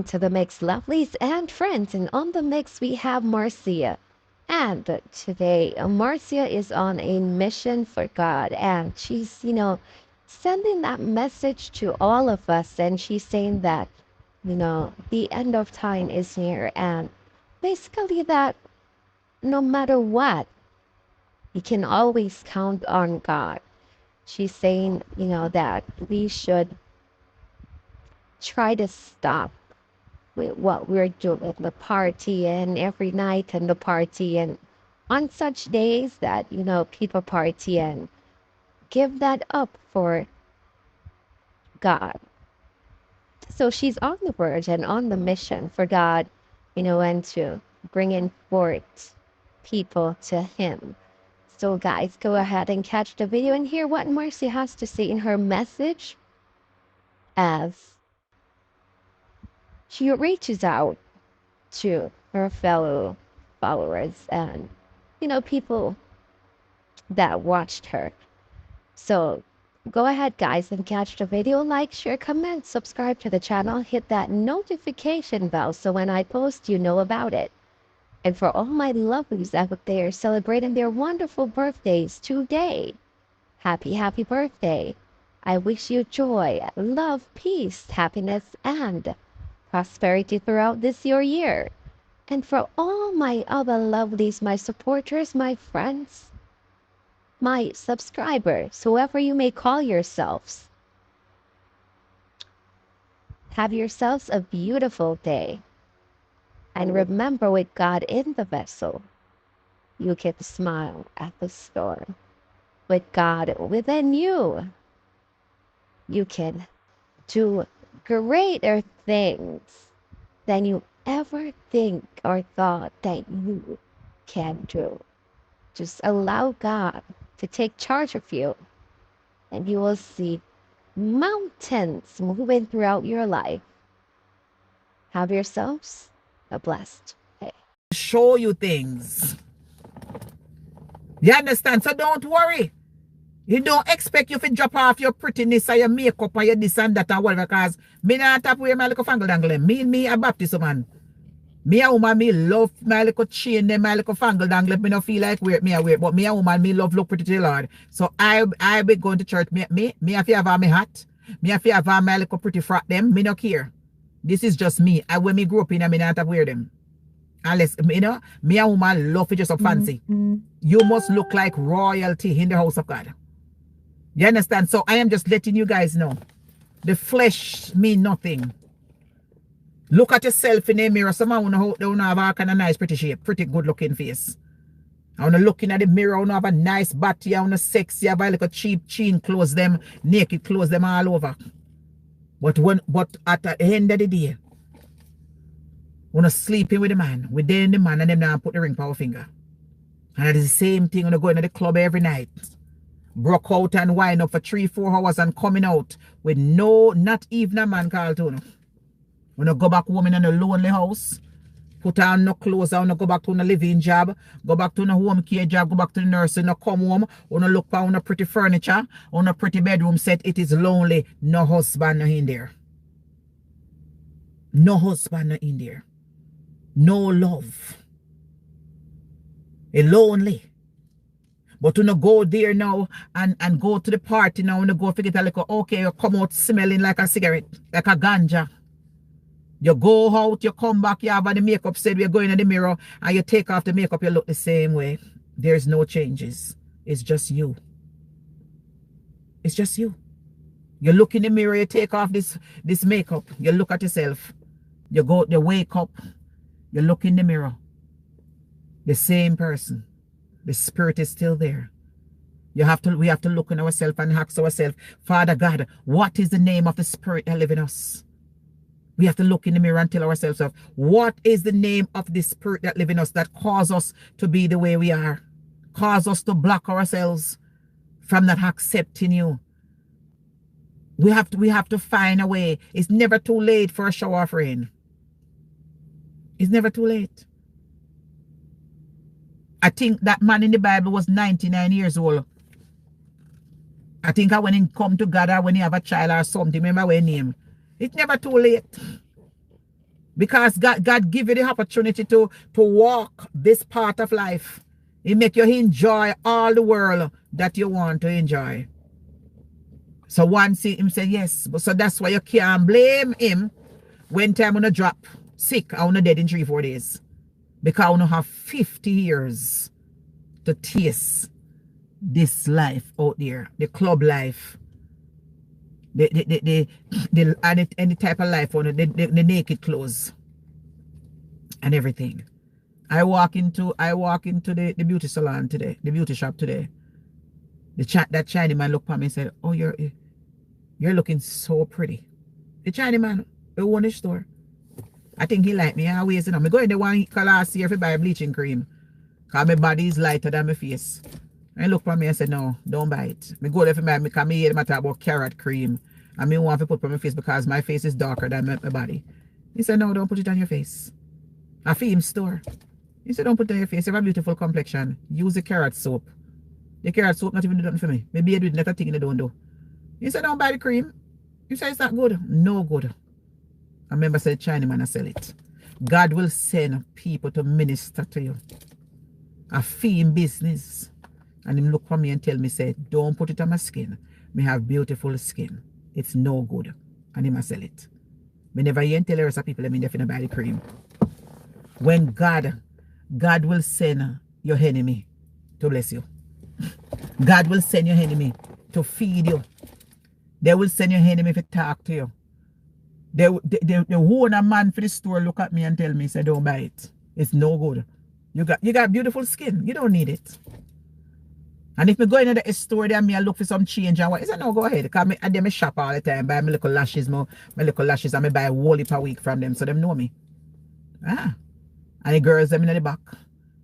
welcome to the mix, lovelies and friends. And on the mix, we have Marcia. And today, Marcia is on a mission for God. And she's, sending that message to all of us. And she's saying that, the end of time is near. And basically, that no matter what, you can always count on God. She's saying, that we should try to stop with what we're doing, the party and every night and the party and on such days that, people party and give that up for God. So she's on the verge and on the mission for God, and to bring in forth people to Him. So, guys, go ahead and catch the video and hear what Marcy has to say in her message as she reaches out to her fellow followers and, people that watched her. So go ahead, guys, and catch the video, like, share, comment, subscribe to the channel, hit that notification bell so when I post, you know about it. And for all my lovelies out there celebrating their wonderful birthdays today, happy birthday. I wish you joy, love, peace, happiness, and prosperity throughout this your year. And for all my other lovelies, my supporters, my friends, my subscribers, whoever you may call yourselves, have yourselves a beautiful day. And remember, with God in the vessel, you can smile at the storm. With God within you, you can do greater things than you ever think or thought that you can do. Just allow God to take charge of you, and you will see mountains moving throughout your life. Have yourselves a blessed day. Show you things. You understand? So don't worry. You don't expect you to drop off your prettiness or your makeup or your this and that and whatever, because me not tap wear my little fangle dangle. Me a Baptist man. Me a woman, me love my little chain, my little fangle dangle. Me no feel like wear me a wear, but me a woman, me love look pretty to the Lord. So I be going to church. Me have to have on my hat. Me have to have on my little pretty frock them. Me no care. This is just me. When me grew up in, me not have to wear them. Unless, me a woman love it just so fancy. You must look like royalty in the house of God. You understand? So I am just letting you guys know. The flesh mean nothing. Look at yourself in the mirror. Someone don't have a kind of nice, pretty shape, pretty good looking face. I want to look in at the mirror. I want to have a nice body. I want to sexy. I have a like a cheap chin clothes them, naked clothes them all over. But at the end of the day, want to sleep in with the man, with the man, and them now put the ring for our finger. And it is the same thing when you go into the club every night. Broke out and wind up for 3-4 hours and coming out with not even a man called to you. When you go back home in a lonely house, put on no clothes, when you go back to a living job, go back to a home care job, go back to the nursing, you come home, when you look for a pretty furniture, on a pretty bedroom set, it is lonely. No husband in there. No husband in there. No love. It's lonely. But when you go there now and go to the party now, when you go forget a little, okay, you come out smelling like a cigarette, like a ganja. You go out, you come back, you have the makeup said, we're going in the mirror, and you take off the makeup, you look the same way. There's no changes. It's just you. It's just you. You look in the mirror, you take off this makeup, you look at yourself. You wake up, you look in the mirror. The same person. The spirit is still there. We have to look in ourselves and ask ourselves, Father God, what is the name of the spirit that lives in us? We have to look in the mirror and tell ourselves, what is the name of the spirit that lives in us that causes us to be the way we are? Cause us to block ourselves from not accepting you. We have to find a way. It's never too late for a shower of rain. It's never too late. I think that man in the Bible was 99 years old. I think when he come to God or when he have a child or something, remember when name. It's never too late. Because God give you the opportunity to walk this part of life. He make you enjoy all the world that you want to enjoy. So once him say yes. So that's why you can't blame him when time on a drop sick, I wanna dead in 3-4 days. Because I wanna have 50 years to taste this life out there, the club life, the any type of life on the naked clothes and everything. I walk into the beauty salon today, the beauty shop today. That Chinese man looked at me and said, "Oh, you're looking so pretty." The Chinese man, the one in the store. I think he like me always, you know. I go in the one last year if I buy bleaching cream. Because my body is lighter than my face. And he looked at me and said, "No, don't buy it." I go there for me because I hear matter about carrot cream. And me want to put on my face because my face is darker than my body. He said, "No, don't put it on your face." I feel him store. He said, "Don't put it on your face. You have a beautiful complexion. Use the carrot soap." The carrot soap not even do nothing for me. Maybe I do not a thing they don't do. He said, "Don't buy the cream." He said, "It's not good." No good. I remember said Chinaman I sell it. God will send people to minister to you. I feel in business. And him look for me and tell me, say, "Don't put it on my skin. Me have beautiful skin. It's no good." And him I sell it. Me never hear and tell the rest of people, I mean, if you buy the cream. When God will send your enemy to bless you. God will send your enemy to feed you. They will send your enemy to talk to you. The owner man for the store look at me and tell me, say, "Don't buy it. It's no good. You got beautiful skin. You don't need it." And if me go into the store there, me I look for some change and what, he said, "No, go ahead." Because I shop all the time, buy my little lashes, my little lashes, and I buy a whole heap a week from them, so them know me. And the girls them in the back,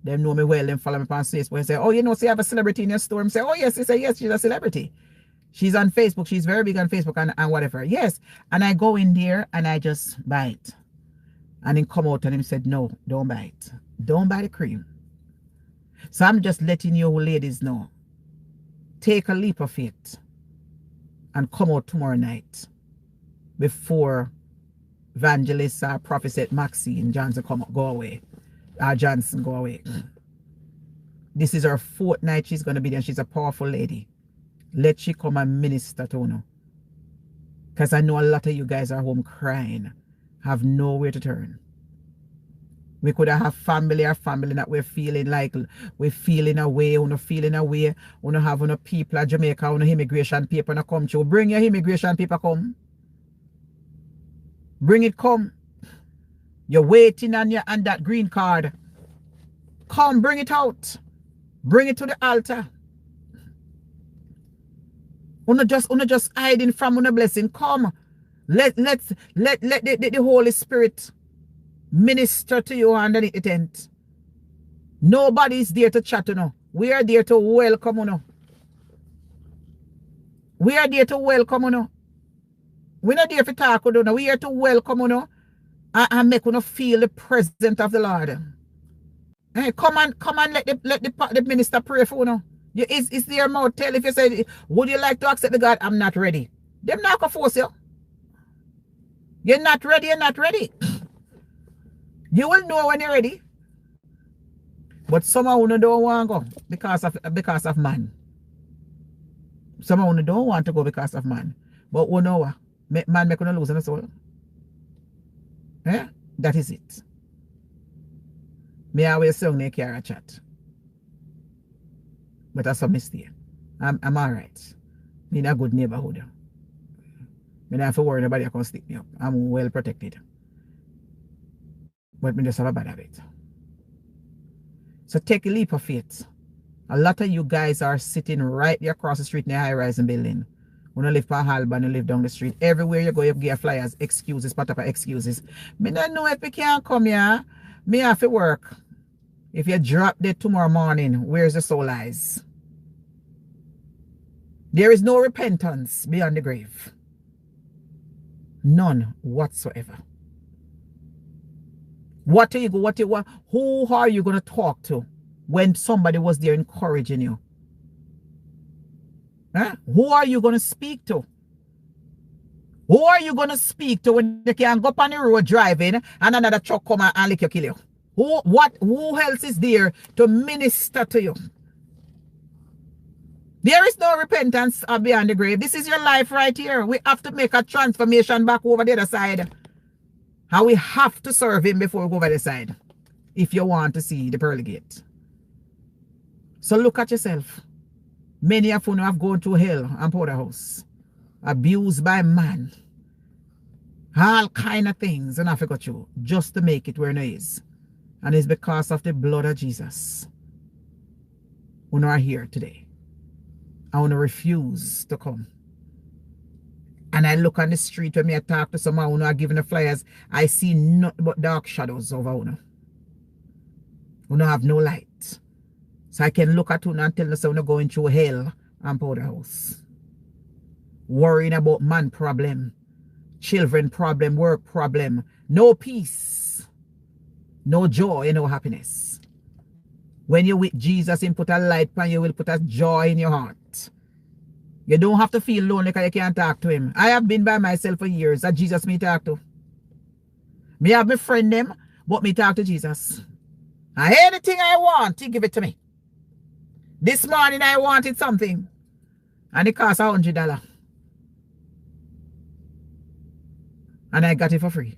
them know me well, them follow me on Facebook and say, "Oh, you know, so you have a celebrity in your store?" I say, "Oh, yes." He say, "Yes, she's a celebrity. She's on Facebook. She's very big on Facebook and whatever." Yes. And I go in there and I just buy it. And then come out and him said, "No, don't buy it. Don't buy the cream." So I'm just letting you ladies know. Take a leap of faith and come out tomorrow night before evangelist or prophet Maxine Johnson go away. Johnson go away. This is her 4th night she's going to be there. She's a powerful lady. Let she come and minister to you. Because I know a lot of you guys are home crying. Have nowhere to turn. We could have family that we're feeling like we're feeling away, we're feeling away, we have no people at Jamaica, no immigration paper no come through. Bring your immigration paper come. Bring it come. You're waiting on that green card. Come, bring it out. Bring it to the altar. Una just hiding from una blessing. Come. Let the Holy Spirit minister to you underneath the tent. Nobody's there to chat to you. We are there to welcome you. We are there to welcome you. We're not there to talk with you. We are here to welcome you and make you feel the presence of the Lord. Hey, come and let the minister pray for you. It's their mouth. Tell if you say, "Would you like to accept the God?" "I'm not ready." Them not gonna force you. You're not ready. You're not ready. You will know when you're ready. But some of you don't want to go because of man. Some of you don't want to go because of man. But we know what? Man make you lose in the soul. That is it. Me always say you can't chat. But that's a mistake. I'm alright. Me in a good neighborhood. Me don't have to worry nobody can stick me up. I'm well protected. But me just have a bad habit. So take a leap of faith. A lot of you guys are sitting right there across the street in a high-rising building. When you live for Halban, you live down the street. Everywhere you go, you get flyers, excuses, part of excuses. Me don't know if we can't come here. Me have to work. If you drop dead tomorrow morning, where's the soul lies? There is no repentance beyond the grave. None whatsoever. What are you going? Who are you going to talk to when somebody was there encouraging you? Who are you going to speak to? Who are you going to speak to when you can go up on the road driving and another truck come and lick you, kill you? Who else is there to minister to you? There is no repentance beyond the grave. This is your life right here. We have to make a transformation back over the other side. And we have to serve him before we go over the side. If you want to see the pearly gate. So look at yourself. Many of you have gone through hell and porterhouse. Abused by man. All kind of things and I forgot you. Just to make it where it is. And it's because of the blood of Jesus. We are here today. I want to refuse to come. And I look on the street when I talk to someone who are giving the flyers, I see nothing but dark shadows over you. You don't have no light. So I can look at you and tell you so you're going through hell and porterhouse. Worrying about man problem, children problem, work problem, no peace, no joy, no happiness. When you're with Jesus, He put a light on you, will put a joy in your heart. You don't have to feel lonely because you can't talk to him. I have been by myself for years. That Jesus me talk to. Me have my friend them, but me talk to Jesus. And anything I want, He give it to me. This morning I wanted something. And it cost $100. And I got it for free.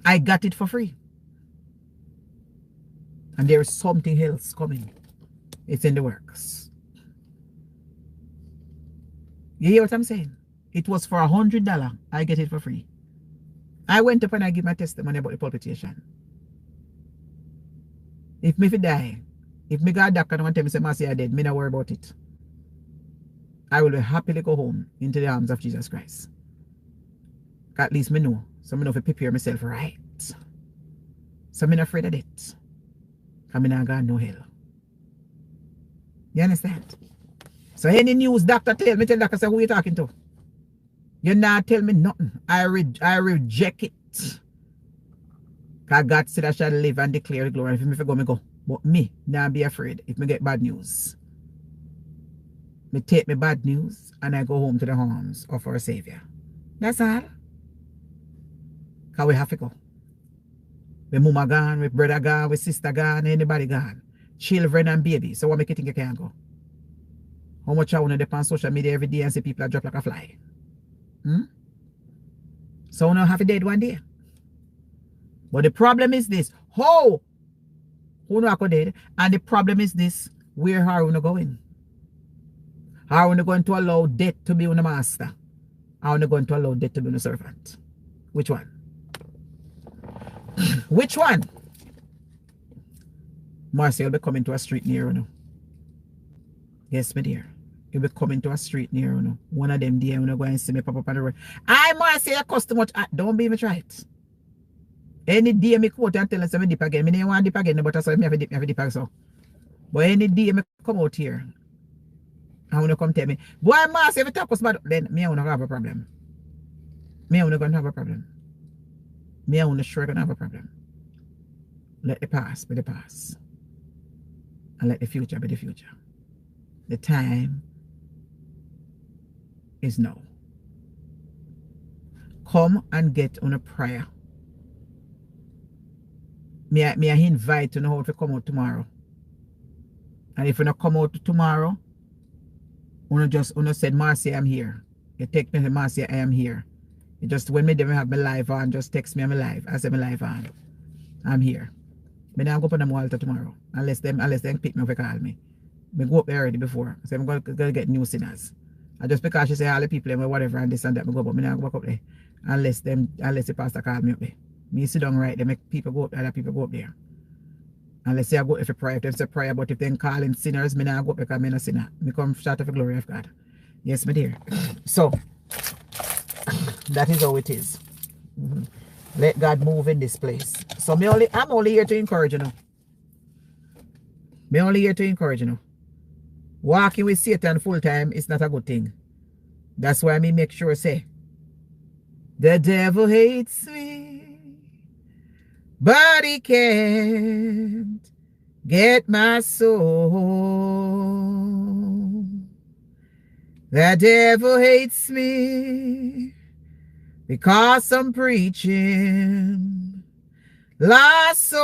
I got it for free. And there is something else coming. It's in the works. You hear what I'm saying? It was for $100. I get it for free. I went up and I give my testimony about the palpitation. If me die, if me got a doctor and tell me say Marcia dead, me not worry about it. I will happily go home into the arms of Jesus Christ. At least me know. So me know to prepare myself right. So me not afraid of it. Because me not got no hell. You understand? So any news doctor tell me, tell doctor say who you talking to. You not tell me nothing. I reject it. Because God said I shall live and declare the glory. If me go, me go. But me, not be afraid if me get bad news. Me take me bad news and I go home to the arms of our Savior. That's all. Because we have to go. With mama gone, with brother gone, with sister gone, anybody gone. Children and baby. So what make you think you can go? How much I want to depend on social media every day and see people drop like a fly? So we don't have to dead one day. But the problem is this. How? Who know I could dead? And the problem is this. Where are we going? Are we going to allow death to be on master? Are we going to allow death to be on servant? Which one? Which one? Marcia will be coming to a street near you now. Yes, my dear. You'll be coming to a street near you now. One of them there, you're going to see me pop up on the road. I Marcia, you cost too much. Don't be me try it. Any day me come out and tell us I'm dip again. I don't want to dip again, but I saw me have a dip also. But any day me come out here, I want to come tell me, boy, Marcia, if you talk about then me I want to have a problem. Me I want to have a problem. Me I want to sure gonna have a problem. Let the past be the past. And let the future be the future. The time is now. Come and get on a prayer. May I invite you now to come out tomorrow. And if you not come out tomorrow, you said, Marcia, I'm here. You text me, Marcia, I am here. You just, when me have my live on, just text me, I'm live. I say my live on. I'm here. But now I'm going to the altar tomorrow. Unless them pick me up and call me. I go up there already before. So I'm going to get new sinners. And just because she say all the people and whatever and this and that, I go, but I go up there. Unless the pastor call me up there. Me sit down right, they make people go up, other people go up there. Unless say I go if you pray, if they say prayer, but if they calling sinners, me now go up because I'm not a sinner. Me come shout of the glory of God. Yes, my dear. So that is how it is. Let God move in this place. So I'm only here to encourage you now. I'm only here to encourage you now. Walking with Satan full time is not a good thing. That's why me make sure say, the devil hates me, but he can't get my soul. The devil hates me because I'm preaching. Lost soul,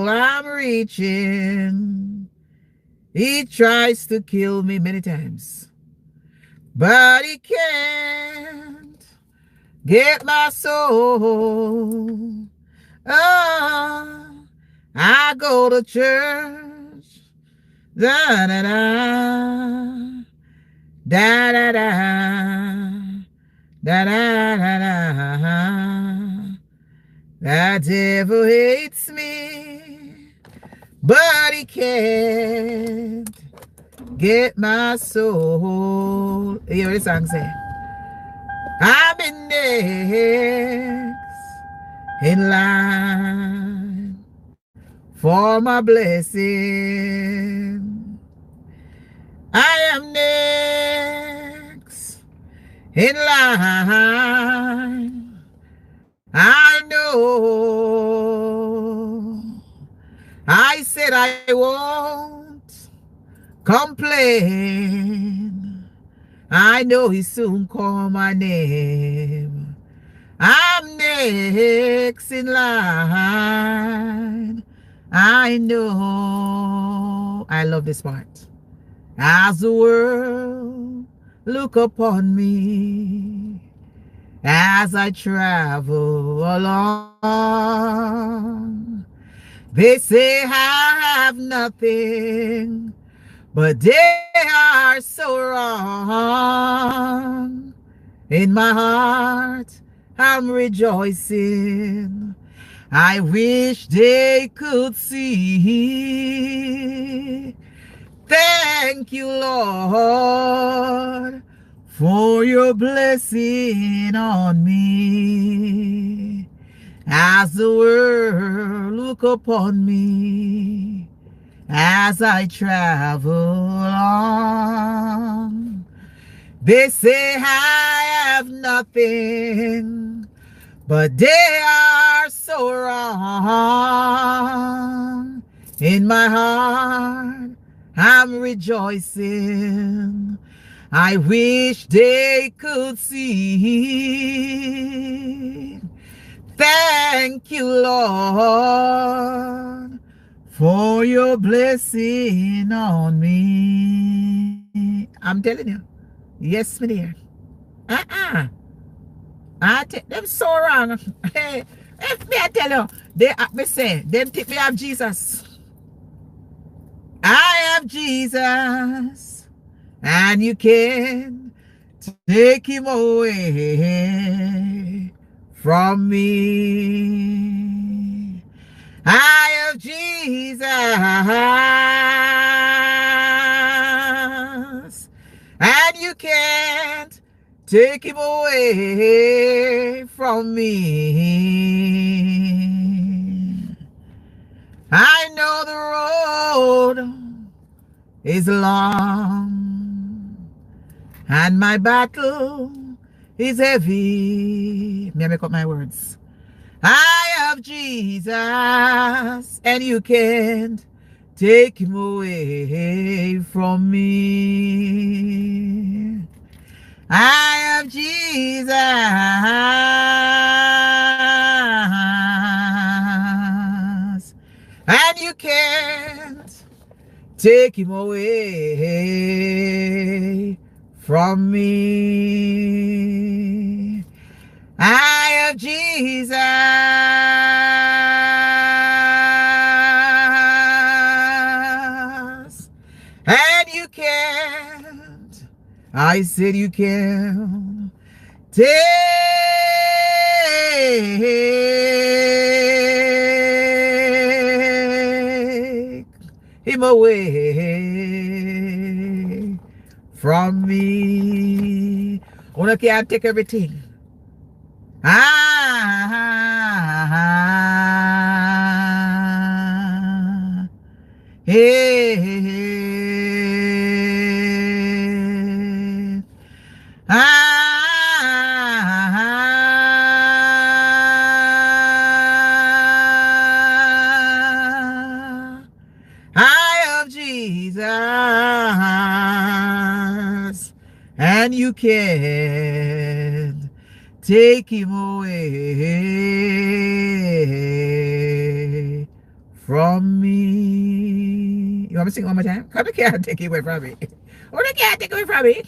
I'm reaching. He tries to kill me many times, but he can't get my soul. Oh, I go to church. Da da da. Da da da. Da da da da. The devil hates me, but he can't get my soul. You hear what the song say? I'm in next in line for my blessing. I am next in line. I know. I said I won't complain. I know he soon call my name. I'm next in line. I know. I love this part. As the world look upon me, as I travel along, they say I have nothing, but they are so wrong. In my heart, I'm rejoicing. I wish they could see. Thank you, Lord, for your blessing on me. As the world look upon me, as I travel on, they say I have nothing, but they are so wrong. In my heart, I'm rejoicing. I wish they could see. Thank you, Lord, for your blessing on me. I'm telling you. Yes, my dear. I take them so wrong. Hey, if me I tell you, they me say, them think me have Jesus. I have Jesus, and you can take him away from me. I have Jesus, and you can't take him away from me. I know the road is long, and my battle is heavy. May I make up my words? I have Jesus, and you can't take him away from me. I have Jesus, and you can't take him away from me. I have Jesus, and you can't. I said you can take him away from me. Una can't take everything. Hey, I have Jesus, and you can't take him away from me. You want me to sing one more time? Because they can't take it away from me. Oh, they can't take it away from me.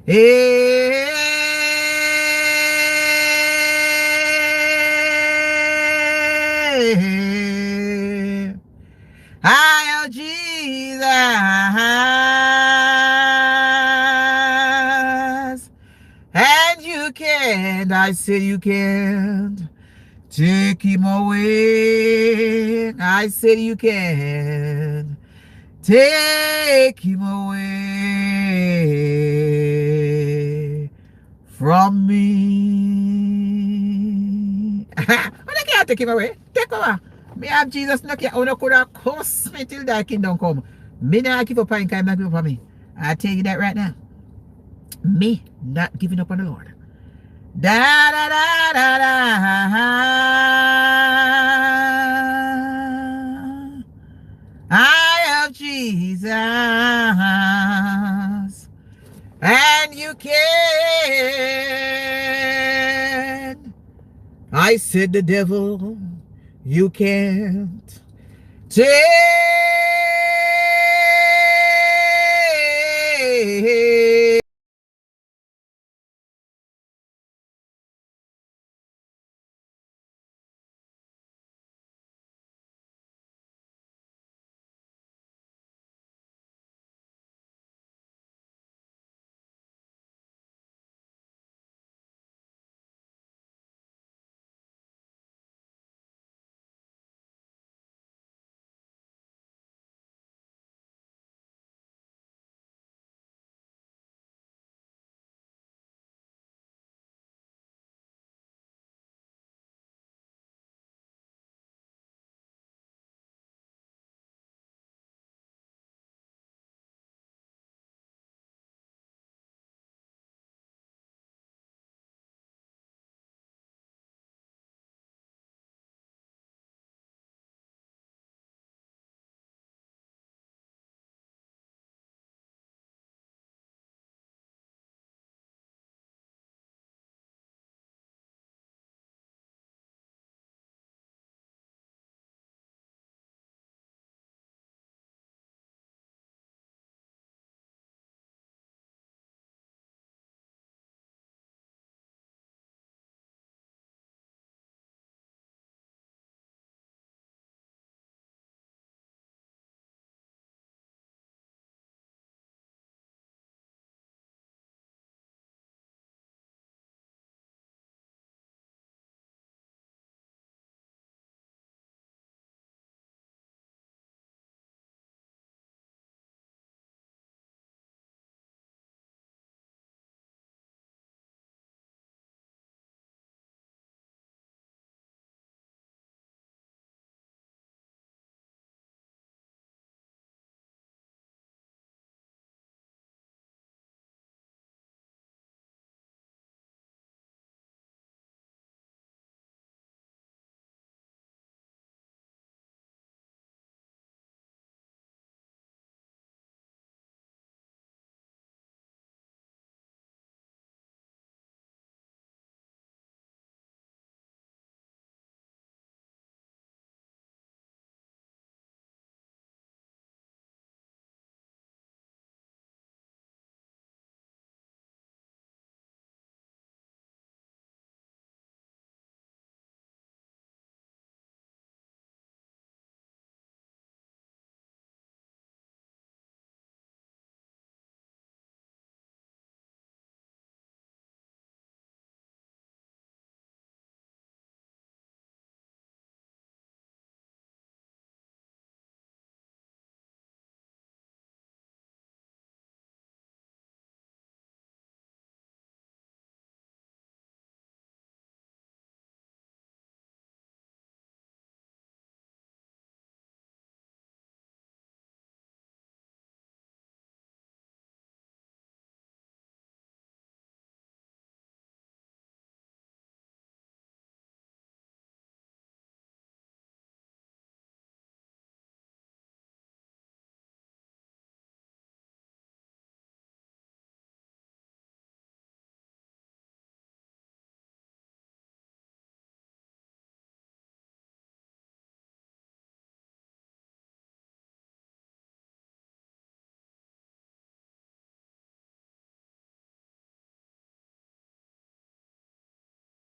Hey, I am Jesus, and you can't, I said you can't take him away. I said you can't take him away from me. But I can't take him away. Take over. Me have Jesus no care. No could have cursed me till that kingdom come. Me not give up on him, not give up on me. I tell you that right now. Me not giving up on the Lord. Da da da da da. I am Jesus, and you can. I said the devil, you can't take